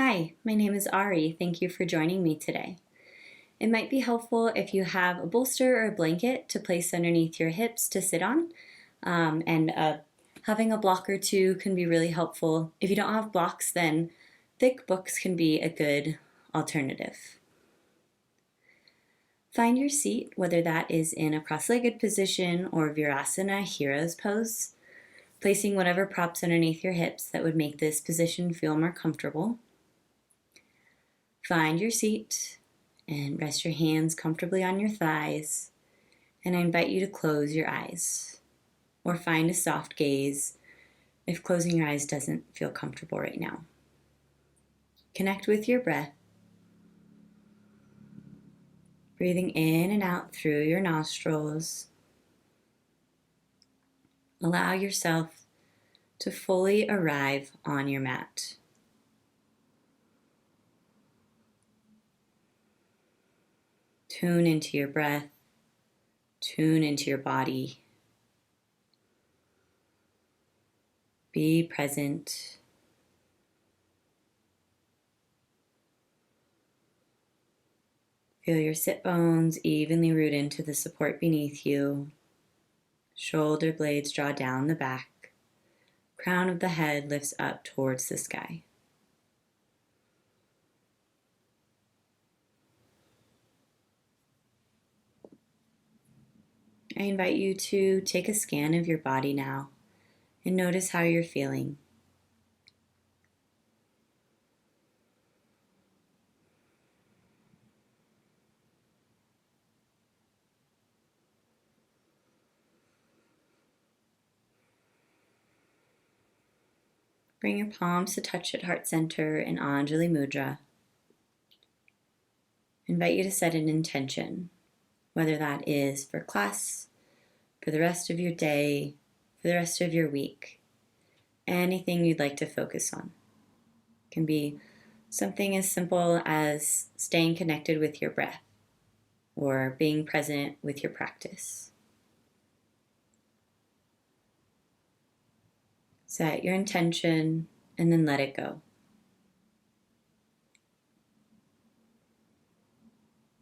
Hi, my name is Ari. Thank you for joining me today. It might be helpful if you have a bolster or a blanket to place underneath your hips to sit on, having a block or two can be really helpful. If you don't have blocks, then thick books can be a good alternative. Find your seat, whether that is in a cross-legged position or Virasana, hero's pose, placing whatever props underneath your hips that would make this position feel more comfortable. Find your seat and rest your hands comfortably on your thighs, and I invite you to close your eyes or find a soft gaze if closing your eyes doesn't feel comfortable right now. Connect with your breath, breathing in and out through your nostrils. Allow yourself to fully arrive on your mat. Tune into your breath, tune into your body. Be present. Feel your sit bones evenly root into the support beneath you. Shoulder blades draw down the back. Crown of the head lifts up towards the sky. I invite you to take a scan of your body now and notice how you're feeling. Bring your palms to touch at heart center in Anjali Mudra. Invite you to set an intention, whether that is for class, for the rest of your day, for the rest of your week, anything you'd like to focus on. It can be something as simple as staying connected with your breath or being present with your practice. Set your intention and then let it go.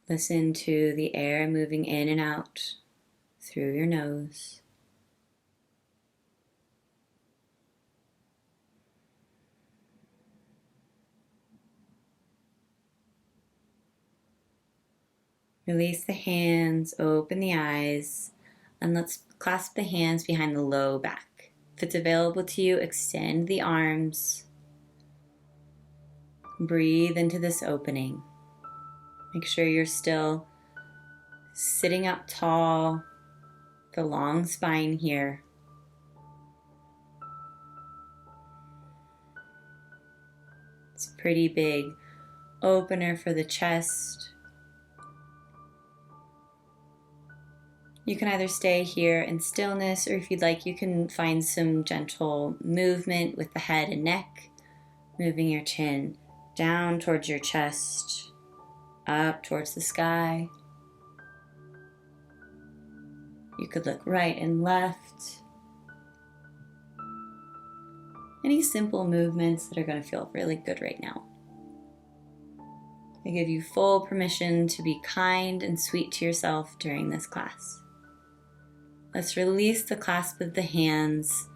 Listen to the air moving in and out through your nose. Release the hands, open the eyes, and let's clasp the hands behind the low back. If it's available to you, extend the arms. Breathe into this opening. Make sure you're still sitting up tall, the long spine here. It's a pretty big opener for the chest. You can either stay here in stillness, or if you'd like, you can find some gentle movement with the head and neck, moving your chin down towards your chest, up towards the sky. You could look right and left. Any simple movements that are going to feel really good right now. I give you full permission to be kind and sweet to yourself during this class. Let's release the clasp of the hands.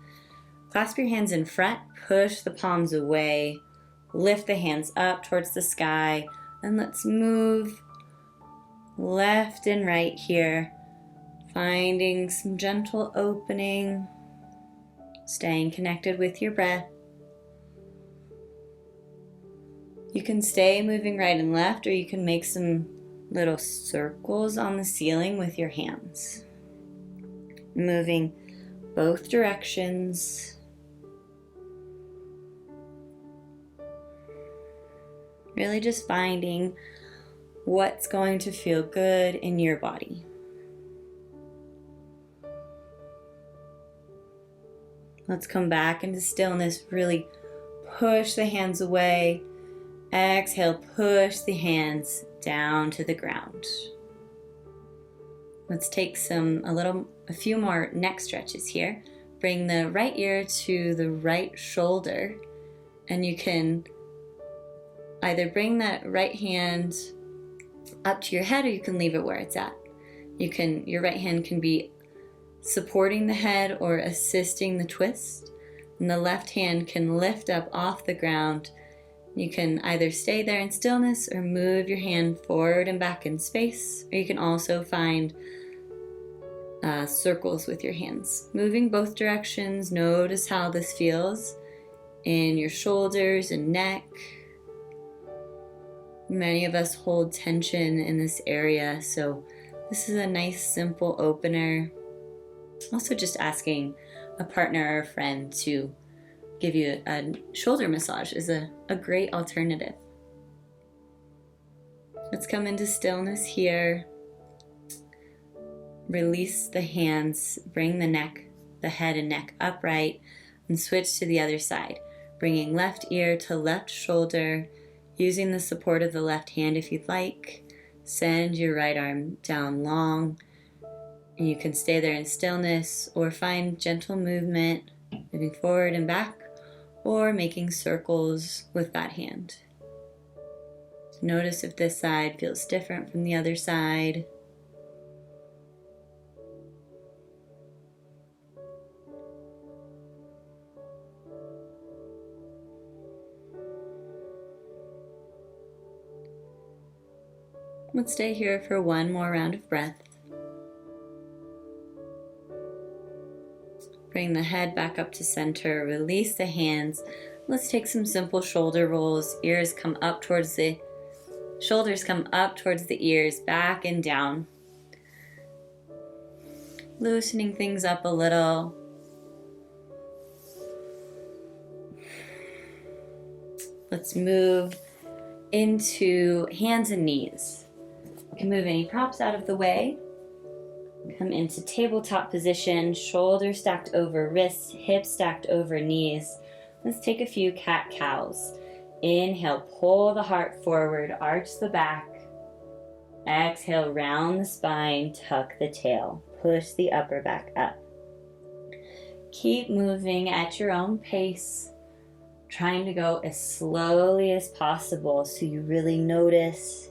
Clasp your hands in front, push the palms away, lift the hands up towards the sky, and let's move left and right here, finding some gentle opening, staying connected with your breath. You can stay moving right and left, or you can make some little circles on the ceiling with your hands. Moving both directions. Really just finding what's going to feel good in your body. Let's come back into stillness. Really push the hands away. Exhale, push the hands down to the ground. Let's take a few more neck stretches here. Bring the right ear to the right shoulder, and you can either bring that right hand up to your head, or you can leave it where it's at. Your right hand can be supporting the head or assisting the twist, and the left hand can lift up off the ground. You can either stay there in stillness or move your hand forward and back in space, or you can also find circles with your hands. Moving both directions, notice how this feels in your shoulders and neck. Many of us hold tension in this area, so this is a nice simple opener. Also just asking a partner or a friend to give you a shoulder massage is a great alternative. Let's come into stillness here. Release the hands, bring the head and neck upright, and switch to the other side, bringing left ear to left shoulder, using the support of the left hand if you'd like. Send your right arm down long, and you can stay there in stillness or find gentle movement, moving forward and back, or making circles with that hand. Notice if this side feels different from the other side. Let's stay here for one more round of breath. Bring the head back up to center, release the hands. Let's take some simple shoulder rolls. Shoulders come up towards the ears, back and down. Loosening things up a little. Let's move into hands and knees. You can move any props out of the way. Come into tabletop position, shoulders stacked over wrists, hips stacked over knees. Let's take a few cat-cows. Inhale, pull the heart forward, arch the back. Exhale, round the spine, tuck the tail. Push the upper back up. Keep moving at your own pace, trying to go as slowly as possible so you really notice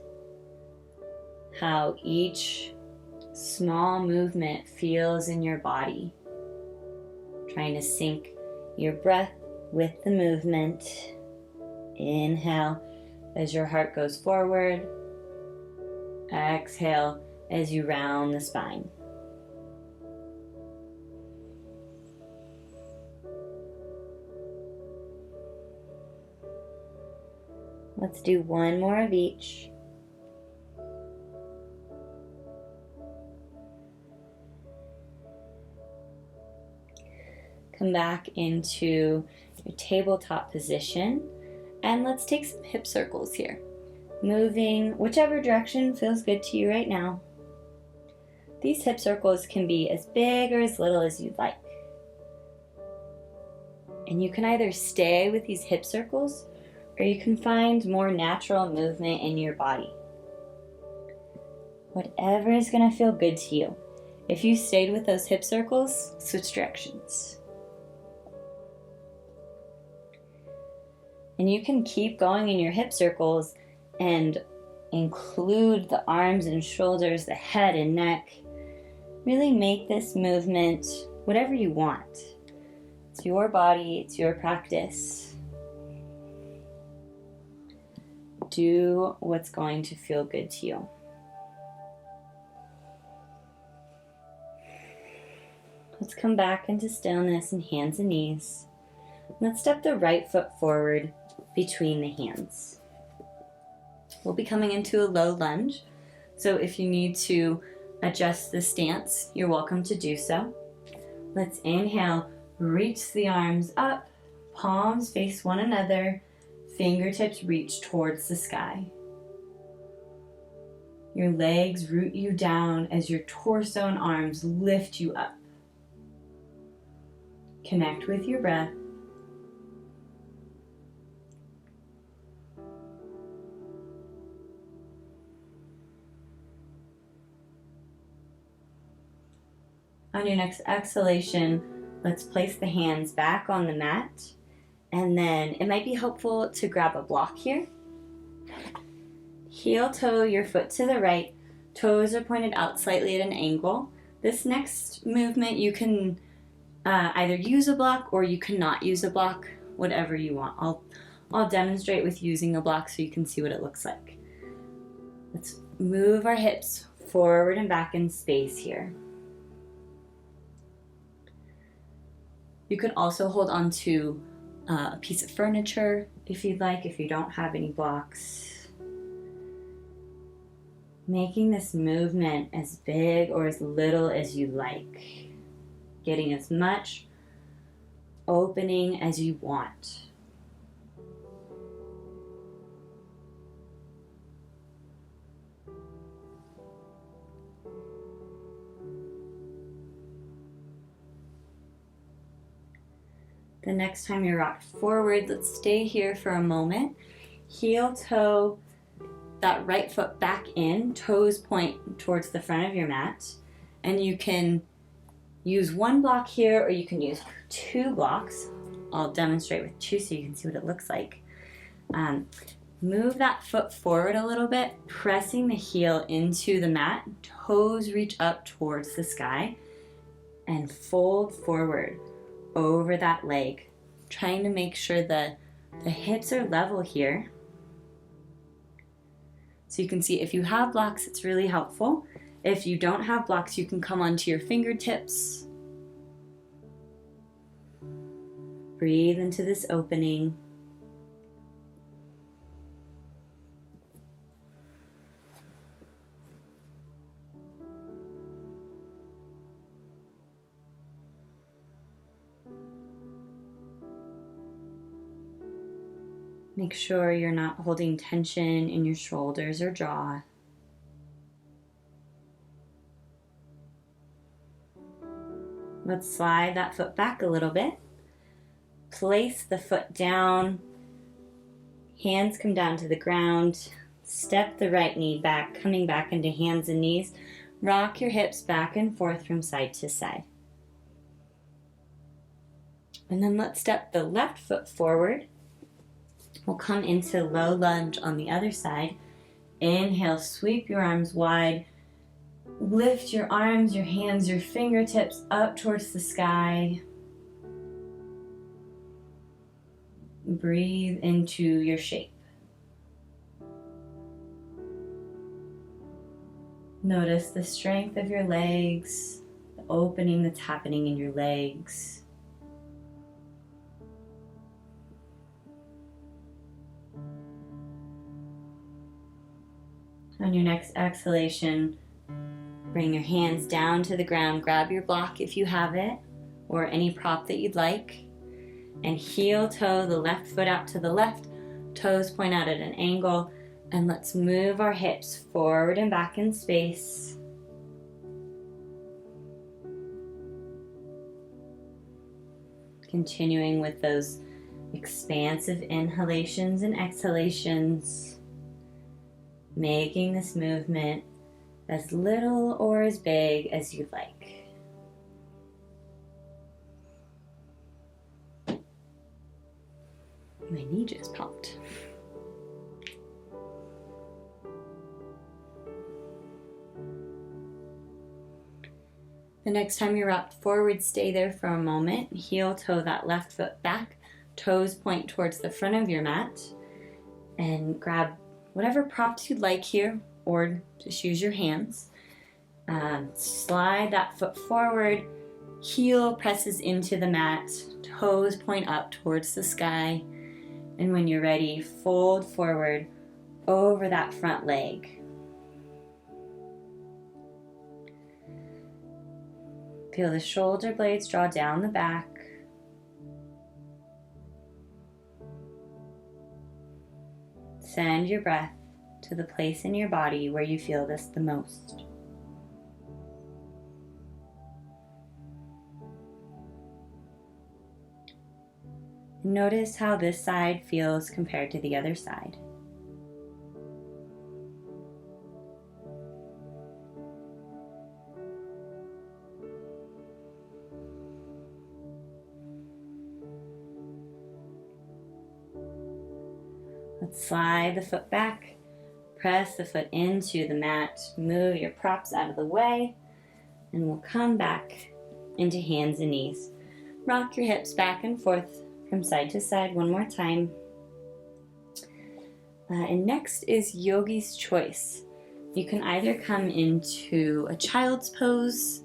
how each small movement feels in your body. Trying to sync your breath with the movement. Inhale as your heart goes forward. Exhale as you round the spine. Let's do one more of each. Come back into your tabletop position, and let's take some hip circles here. Moving whichever direction feels good to you right now. These hip circles can be as big or as little as you'd like. And you can either stay with these hip circles, or you can find more natural movement in your body. Whatever is going to feel good to you. If you stayed with those hip circles, switch directions. And you can keep going in your hip circles and include the arms and shoulders, the head and neck. Really make this movement whatever you want. It's your body, it's your practice. Do what's going to feel good to you. Let's come back into stillness and hands and knees. Let's step the right foot forward between the hands. We'll be coming into a low lunge, so if you need to adjust the stance, you're welcome to do so. Let's inhale, reach the arms up, palms face one another, fingertips reach towards the sky. Your legs root you down as your torso and arms lift you up. Connect with your breath. On your next exhalation, let's place the hands back on the mat, and then it might be helpful to grab a block here Heel toe your foot to the right. Toes are pointed out slightly at an angle. This next movement you can either use a block or you cannot use a block, whatever you want. I'll demonstrate with using a block so you can see what it looks like. Let's move our hips forward and back in space here. You can also hold on to a piece of furniture if you'd like, if you don't have any blocks. Making this movement as big or as little as you like. Getting as much opening as you want. The next time you're rocked forward, let's stay here for a moment. Heel toe that right foot back in, toes point towards the front of your mat. And you can use one block here or you can use two blocks. I'll demonstrate with two so you can see what it looks like. Move that foot forward a little bit, pressing the heel into the mat. Toes reach up towards the sky and fold forward over that leg, trying to make sure the hips are level here. So you can see if you have blocks, it's really helpful. If you don't have blocks, you can come onto your fingertips. Breathe into this opening. Make sure you're not holding tension in your shoulders or jaw. Let's slide that foot back a little bit. Place the foot down. Hands come down to the ground. Step the right knee back, coming back into hands and knees. Rock your hips back and forth from side to side. And then let's step the left foot forward. We'll come into low lunge on the other side. Inhale, sweep your arms wide. Lift your arms, your hands, your fingertips up towards the sky. Breathe into your shape. Notice the strength of your legs, the opening that's happening in your legs. On your next exhalation, bring your hands down to the ground. Grab your block if you have it, or any prop that you'd like. And heel toe the left foot out to the left. Toes point out at an angle. And let's move our hips forward and back in space. Continuing with those expansive inhalations and exhalations. Making this movement as little or as big as you'd like. My knee just popped. The next time you're rocked forward, stay there for a moment. Heel toe that left foot back. Toes point towards the front of your mat. And grab whatever props you'd like here, or just use your hands. Slide that foot forward, heel presses into the mat, toes point up towards the sky, and when you're ready, fold forward over that front leg. Feel the shoulder blades draw down the back. Send your breath to the place in your body where you feel this the most. Notice how this side feels compared to the other side. Let's slide the foot back. Press the foot into the mat. Move your props out of the way. And we'll come back into hands and knees. Rock your hips back and forth from side to side one more time. And next is Yogi's Choice. You can either come into a child's pose,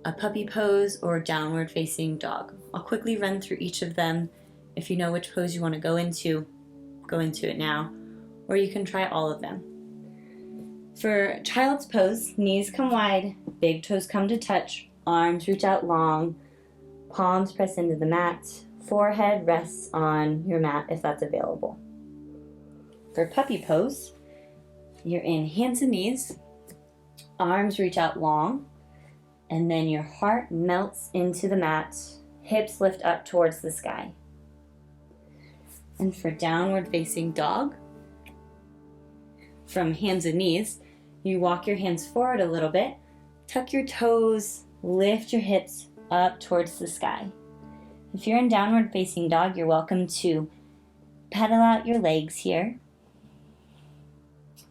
a puppy pose, or downward facing dog. I'll quickly run through each of them. If you know which pose you want to go into it now, or you can try all of them. For child's pose, knees come wide, big toes come to touch, arms reach out long, palms press into the mat, forehead rests on your mat if that's available. For puppy pose, you're in hands and knees, arms reach out long, and then your heart melts into the mat, hips lift up towards the sky. And for downward facing dog, from hands and knees, you walk your hands forward a little bit, tuck your toes, lift your hips up towards the sky. If you're in downward facing dog, you're welcome to pedal out your legs here,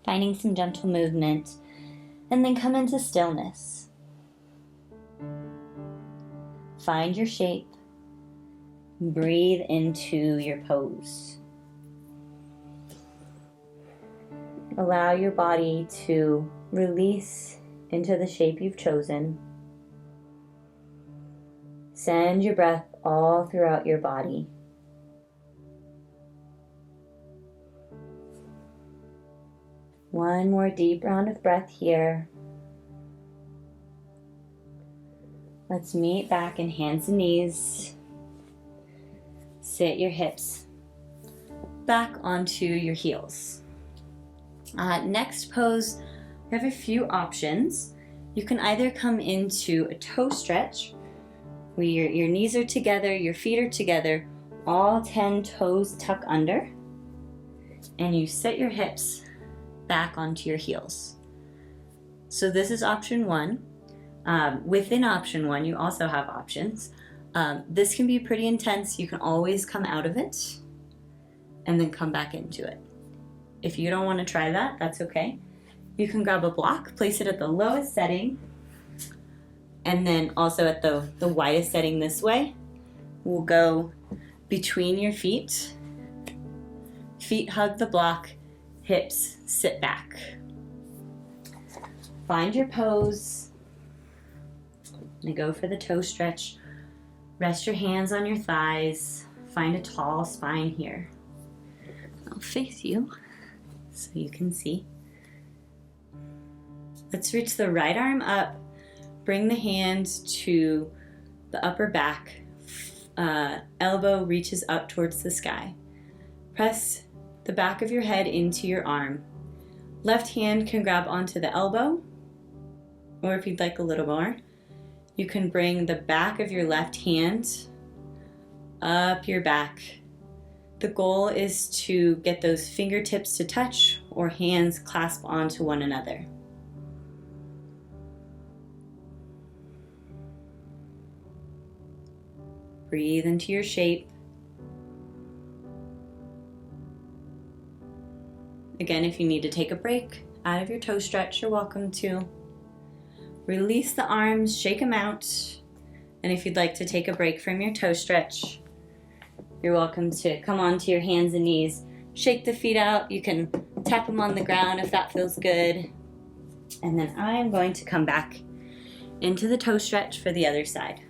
finding some gentle movement, and then come into stillness. Find your shape. Breathe into your pose. Allow your body to release into the shape you've chosen. Send your breath all throughout your body. One more deep round of breath here. Let's meet back in hands and knees. Sit your hips back onto your heels. Next pose, we have a few options. You can either come into a toe stretch, where your knees are together, your feet are together, all 10 toes tuck under, and you sit your hips back onto your heels. So this is option one. Within option one, you also have options. This can be pretty intense. You can always come out of it and then come back into it. If you don't want to try that, that's okay. You can grab a block, place it at the lowest setting, and then also at the widest setting this way. We'll go between your feet. Feet hug the block, hips sit back. Find your pose. And go for the toe stretch. Rest your hands on your thighs. Find a tall spine here. I'll face you so you can see. Let's reach the right arm up. Bring the hand to the upper back. Elbow reaches up towards the sky. Press the back of your head into your arm. Left hand can grab onto the elbow, or if you'd like a little more, you can bring the back of your left hand up your back. The goal is to get those fingertips to touch or hands clasp onto one another. Breathe into your shape. Again, if you need to take a break out of your toe stretch, you're welcome to. Release the arms, shake them out. And if you'd like to take a break from your toe stretch, you're welcome to come onto your hands and knees. Shake the feet out. You can tap them on the ground if that feels good. And then I'm going to come back into the toe stretch for the other side.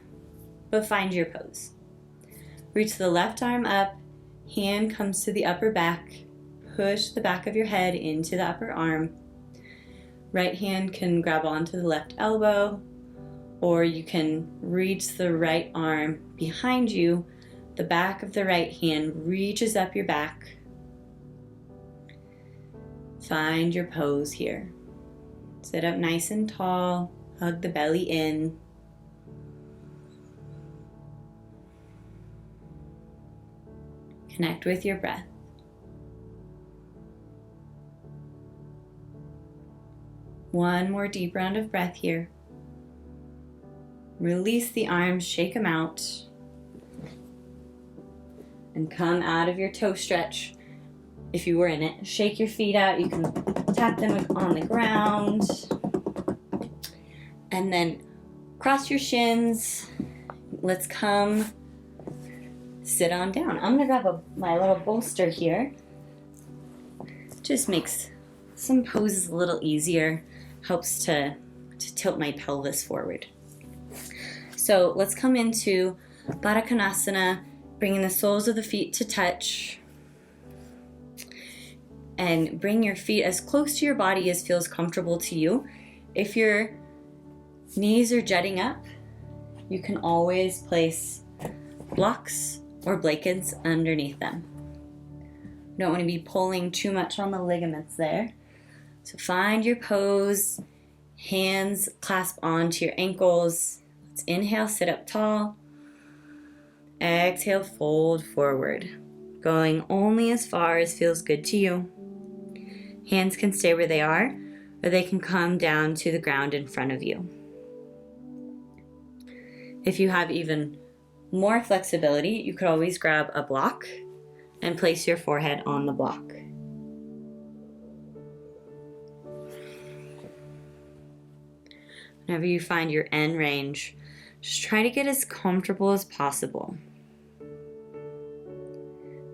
But find your pose. Reach the left arm up. Hand comes to the upper back. Push the back of your head into the upper arm. Right hand can grab onto the left elbow, or you can reach the right arm behind you. The back of the right hand reaches up your back. Find your pose here. Sit up nice and tall. Hug the belly in. Connect with your breath. One more deep round of breath here. Release the arms, shake them out. And come out of your toe stretch. if you were in it. Shake your feet out. You can tap them on the ground. And then cross your shins. Let's come sit on down. I'm going to grab my little bolster here. Just makes some poses a little easier. Helps to tilt my pelvis forward. So let's come into Badakanasana, bringing the soles of the feet to touch. And bring your feet as close to your body as feels comfortable to you. If your knees are jutting up, you can always place blocks or blankets underneath them. You don't want to be pulling too much on the ligaments there. So find your pose. Hands clasp onto your ankles. Let's inhale, sit up tall. Exhale, fold forward. Going only as far as feels good to you. Hands can stay where they are, or they can come down to the ground in front of you. If you have even more flexibility, you could always grab a block and place your forehead on the block. Whenever you find your end range, just try to get as comfortable as possible.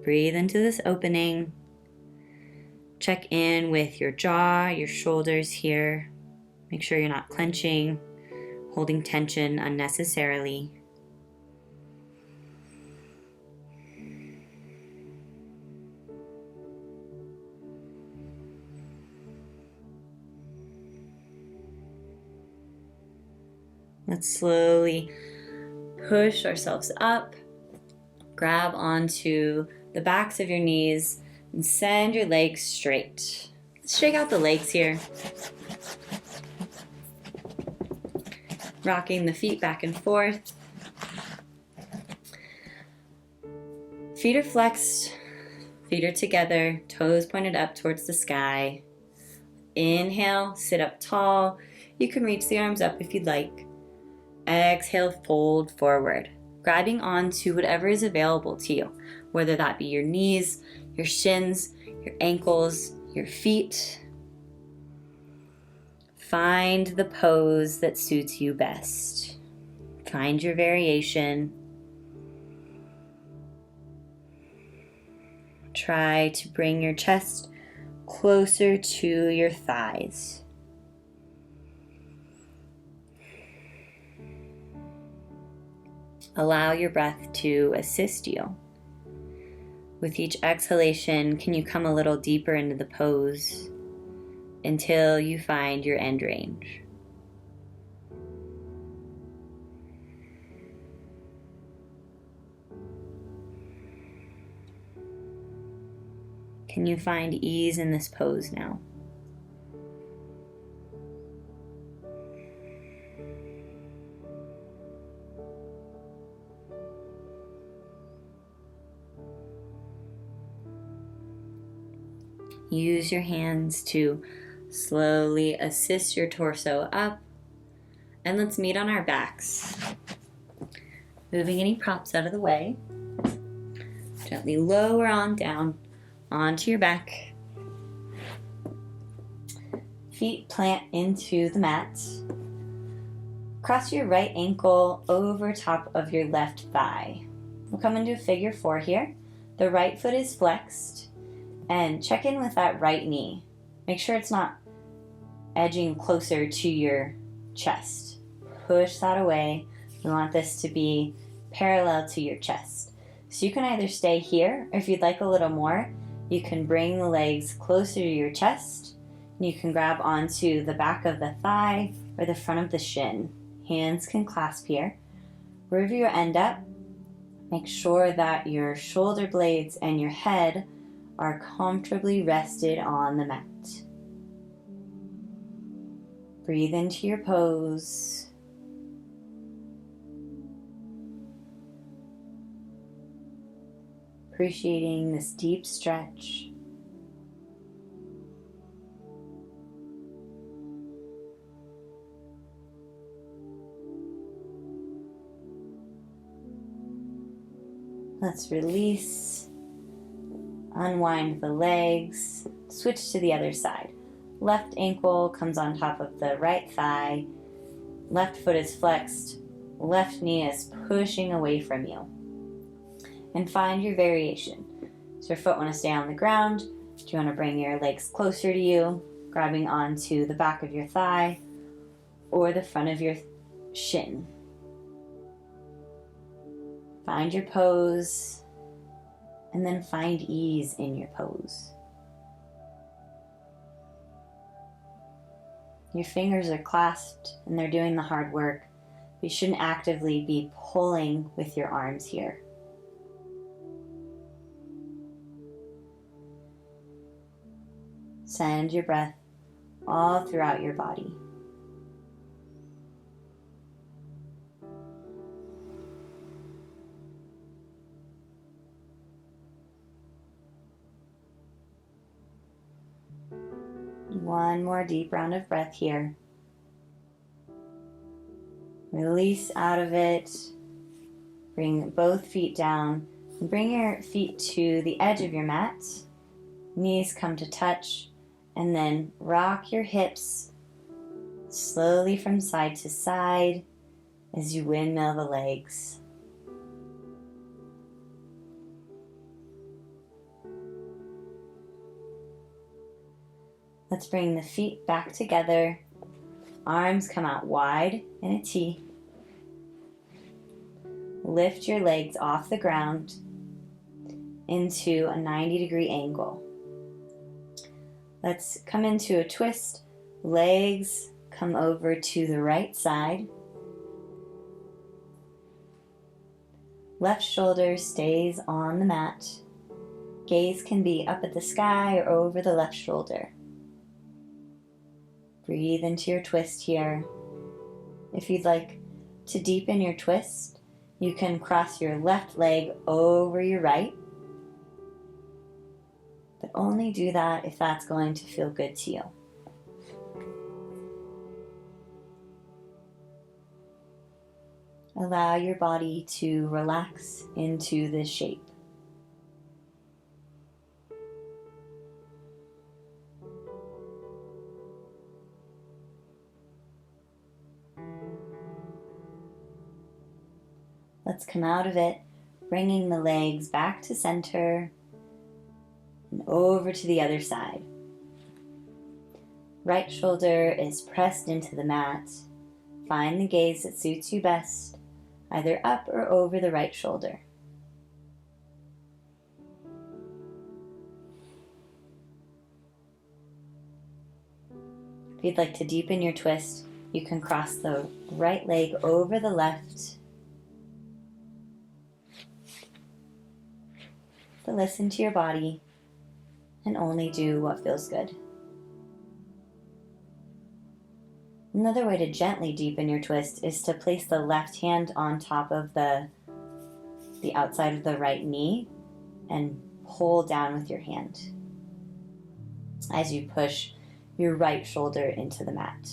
Breathe into this opening. Check in with your jaw, your shoulders here. Make sure you're not clenching, holding tension unnecessarily. Let's slowly push ourselves up, grab onto the backs of your knees, and send your legs straight. Let's shake out the legs here. Rocking the feet back and forth. Feet are flexed, feet are together, toes pointed up towards the sky. Inhale, sit up tall. You can reach the arms up if you'd like. Exhale, fold forward, grabbing onto whatever is available to you, whether that be your knees, your shins, your ankles, your feet. Find the pose that suits you best. Find your variation. Try to bring your chest closer to your thighs. Allow your breath to assist you. With each exhalation, can you come a little deeper into the pose until you find your end range? Can you find ease in this pose now? Use your hands to slowly assist your torso up, and let's meet on our backs. Moving any props out of the way. Gently lower on down onto your back. Feet plant into the mat. Cross your right ankle over top of your left thigh. We'll come into a figure 4 here. The right foot is flexed. And check in with that right knee. Make sure it's not edging closer to your chest. Push that away. We want this to be parallel to your chest. So you can either stay here, or if you'd like a little more, you can bring the legs closer to your chest. And you can grab onto the back of the thigh or the front of the shin. Hands can clasp here. Wherever you end up, make sure that your shoulder blades and your head are comfortably rested on the mat. Breathe into your pose. Appreciating this deep stretch. Let's release Unwind the legs, switch to the other side. Left ankle comes on top of the right thigh, left foot is flexed, left knee is pushing away from you. And find your variation. Does your foot want to stay on the ground? Do you want to bring your legs closer to you, grabbing onto the back of your thigh or the front of your shin? Find your pose, and then find ease in your pose. Your fingers are clasped and they're doing the hard work. You shouldn't actively be pulling with your arms here. Send your breath all throughout your body. One more deep round of breath here. Release out of it. Bring both feet down. And bring your feet to the edge of your mat. Knees come to touch. And then rock your hips slowly from side to side as you windmill the legs. Let's bring the feet back together. Arms come out wide in a T. Lift your legs off the ground into a 90-degree angle. Let's come into a twist. Legs come over to the right side. Left shoulder stays on the mat. Gaze can be up at the sky or over the left shoulder. Breathe into your twist here. If you'd like to deepen your twist, you can cross your left leg over your right. But only do that if that's going to feel good to you. Allow your body to relax into this shape. Let's come out of it, bringing the legs back to center and over to the other side. Right shoulder is pressed into the mat. Find the gaze that suits you best, either up or over the right shoulder. If you'd like to deepen your twist, you can cross the right leg over the left. But listen to your body and only do what feels good. Another way to gently deepen your twist is to place the left hand on top of the outside of the right knee and pull down with your hand as you push your right shoulder into the mat.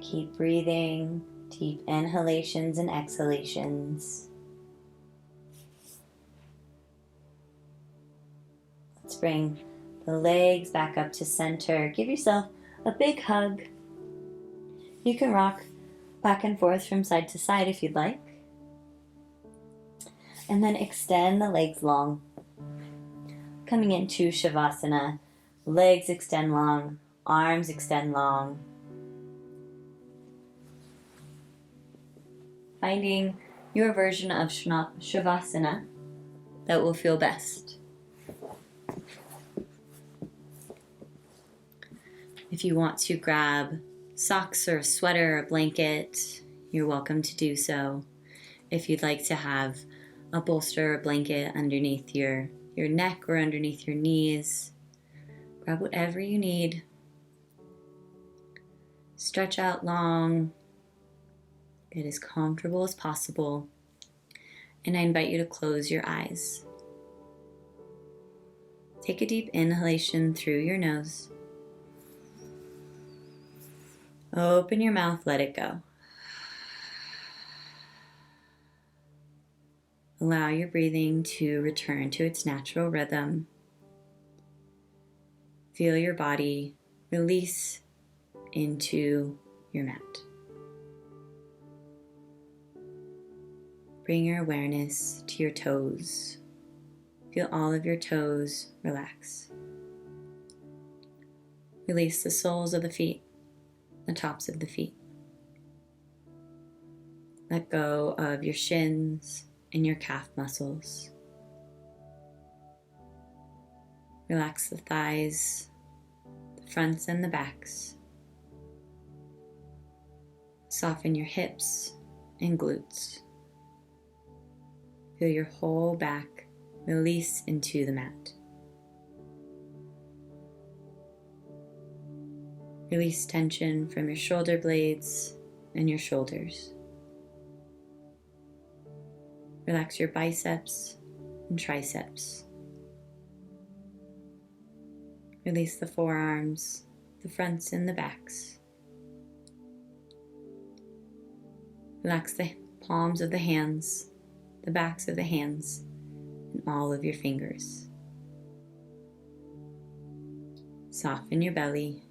Keep breathing, deep inhalations and exhalations. Let's bring the legs back up to center. Give yourself a big hug. You can rock back and forth from side to side if you'd like. And then extend the legs long. Coming into Shavasana, legs extend long, arms extend long. Finding your version of Shavasana that will feel best. If you want to grab socks or a sweater or a blanket, you're welcome to do so. If you'd like to have a bolster or blanket underneath your neck or underneath your knees, grab whatever you need. Stretch out long. Get as comfortable as possible. And I invite you to close your eyes. Take a deep inhalation through your nose. Open your mouth, let it go. Allow your breathing to return to its natural rhythm. Feel your body release into your mat. Bring your awareness to your toes. Feel all of your toes relax. Release the soles of the feet, the tops of the feet. Let go of your shins and your calf muscles. Relax the thighs, the fronts and the backs. Soften your hips and glutes. Feel your whole back release into the mat. Release tension from your shoulder blades and your shoulders. Relax your biceps and triceps. Release the forearms, the fronts and the backs. Relax the palms of the hands, the backs of the hands, and all of your fingers. Soften your belly.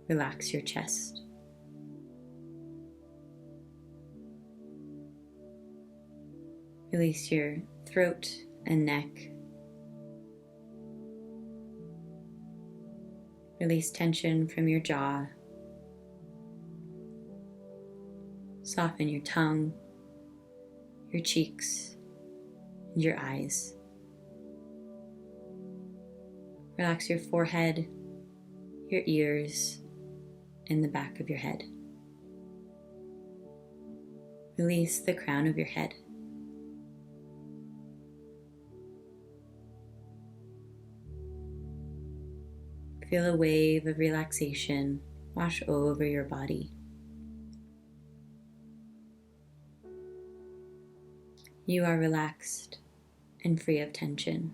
Relax your chest. Release your throat and neck. Release tension from your jaw. Soften your tongue, your cheeks, and your eyes. Relax your forehead, your ears, and the back of your head. Release the crown of your head. Feel a wave of relaxation wash over your body. You are relaxed and free of tension.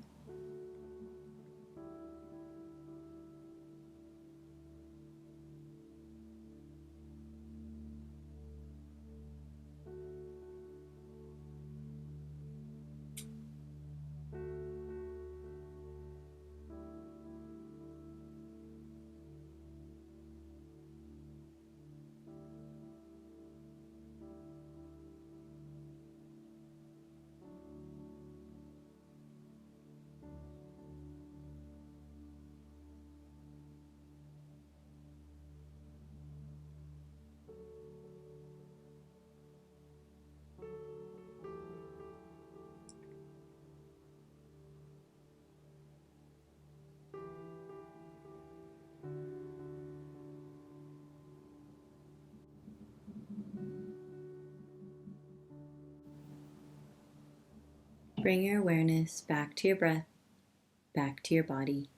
Bring your awareness back to your breath, back to your body.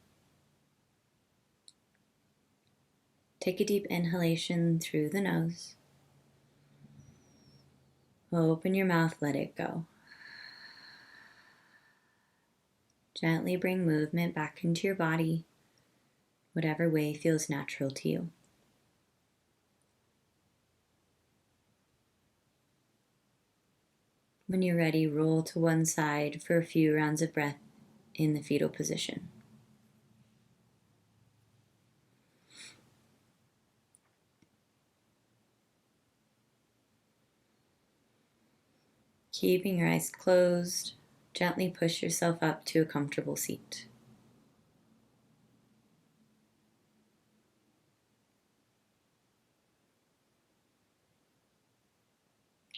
Take a deep inhalation through the nose. Open your mouth, let it go. Gently bring movement back into your body, whatever way feels natural to you. When you're ready, roll to one side for a few rounds of breath in the fetal position. Keeping your eyes closed, gently push yourself up to a comfortable seat.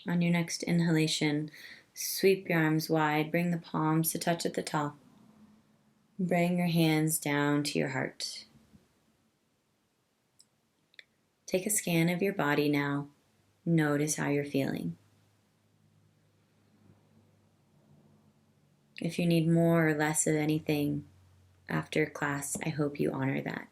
On your next inhalation, sweep your arms wide, bring the palms to touch at the top. Bring your hands down to your heart. Take a scan of your body now. Notice how you're feeling. If you need more or less of anything after class, I hope you honor that.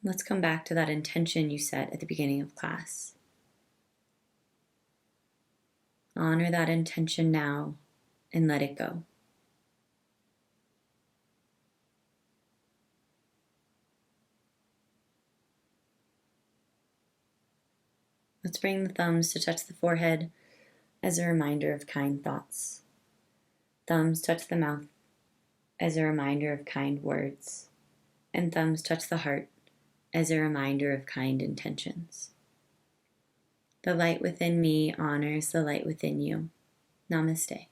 Let's come back to that intention you set at the beginning of class. Honor that intention now and let it go. Let's bring the thumbs to touch the forehead as a reminder of kind thoughts. Thumbs touch the mouth as a reminder of kind words. And thumbs touch the heart as a reminder of kind intentions. The light within me honors the light within you. Namaste.